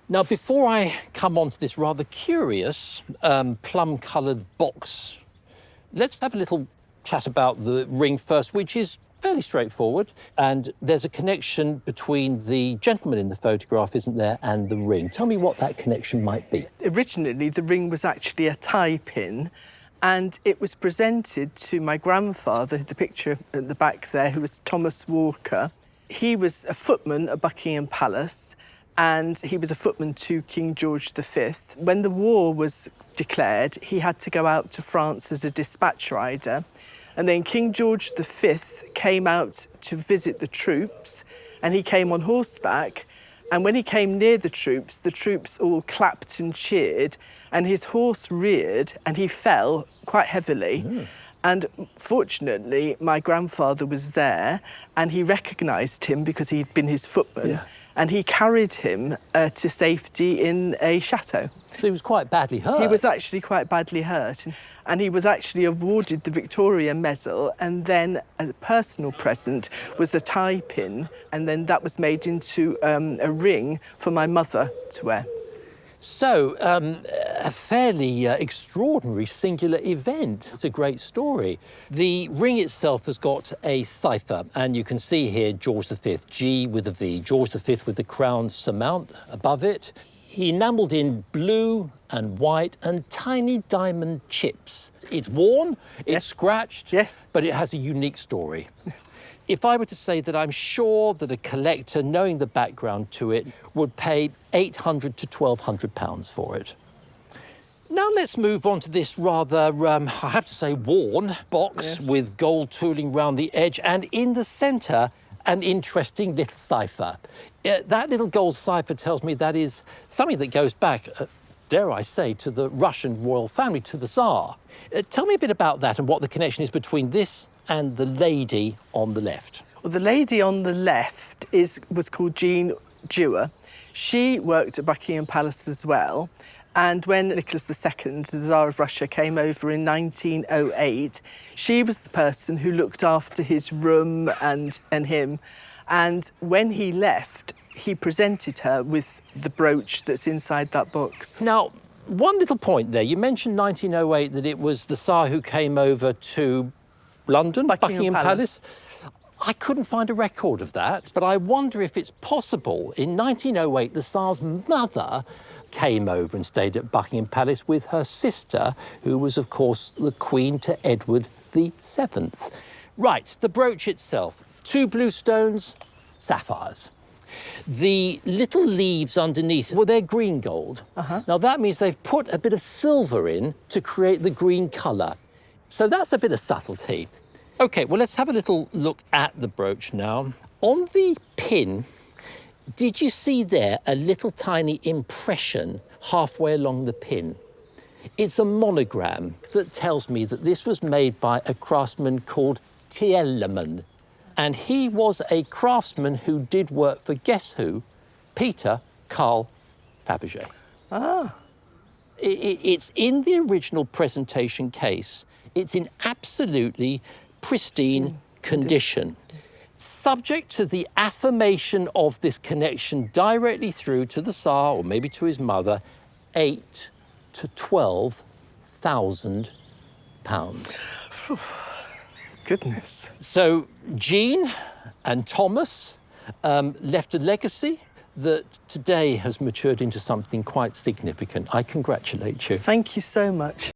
Now, before I come on to this rather curious plum-coloured box, let's have a little chat about the ring first, which is fairly straightforward. And there's a connection between the gentleman in the photograph, isn't there, and the ring. Tell me what that connection might be. Originally, the ring was actually a tie pin, and it was presented to my grandfather, the picture at the back there, who was Thomas Walker. He was a footman at Buckingham Palace, and he was a footman to King George V. When the war was declared, he had to go out to France as a dispatch rider. And then King George V came out to visit the troops, and he came on horseback. And when he came near the troops all clapped and cheered, and his horse reared, and he fell quite heavily. Mm. And fortunately, my grandfather was there, and he recognised him because he'd been his footman. Yeah. And he carried him to safety in a chateau. So he was quite badly hurt? He was actually quite badly hurt. And he was actually awarded the Victoria Medal, and then as a personal present was a tie pin, and then that was made into a ring for my mother to wear. So, a fairly extraordinary, singular event. It's a great story. The ring itself has got a cipher, and you can see here George V, G with a V, George V with the crown surmount above it. He enamelled in blue and white and tiny diamond chips. It's worn, it's scratched, but it has a unique story. If I were to say that I'm sure that a collector, knowing the background to it, would pay £800 to £1,200 for it. Now let's move on to this rather, I have to say, worn box with gold tooling round the edge, and in the centre, an interesting little cipher. That little gold cipher tells me that is something that goes back, dare I say, to the Russian royal family, to the Tsar. Tell me a bit about that and what the connection is between this and the lady on the left. Well, the lady on the left was called Jean Dewar. She worked at Buckingham Palace as well. And when Nicholas II, the Tsar of Russia, came over in 1908, she was the person who looked after his room and him. And when he left, he presented her with the brooch that's inside that box. Now, one little point there. You mentioned 1908, that it was the Tsar who came over to London, Buckingham Palace. I couldn't find a record of that, but I wonder if it's possible. In 1908, the Tsar's mother came over and stayed at Buckingham Palace with her sister, who was, of course, the Queen to Edward VII. Right, the brooch itself. 2 blue stones, sapphires. The little leaves underneath, well, they're green gold. Now, that means they've put a bit of silver in to create the green colour. So that's a bit of subtlety. OK, well, let's have a little look at the brooch now. On the pin, did you see there a little tiny impression halfway along the pin? It's a monogram that tells me that this was made by a craftsman called Thielemann. And he was a craftsman who did work for, guess who? Peter Carl Fabergé. Ah. It's in the original presentation case. It's in absolutely pristine condition. Subject to the affirmation of this connection directly through to the Tsar, or maybe to his mother, £8,000 to £12,000. Goodness. So Jean and Thomas left a legacy that today has matured into something quite significant. I congratulate you. Thank you so much.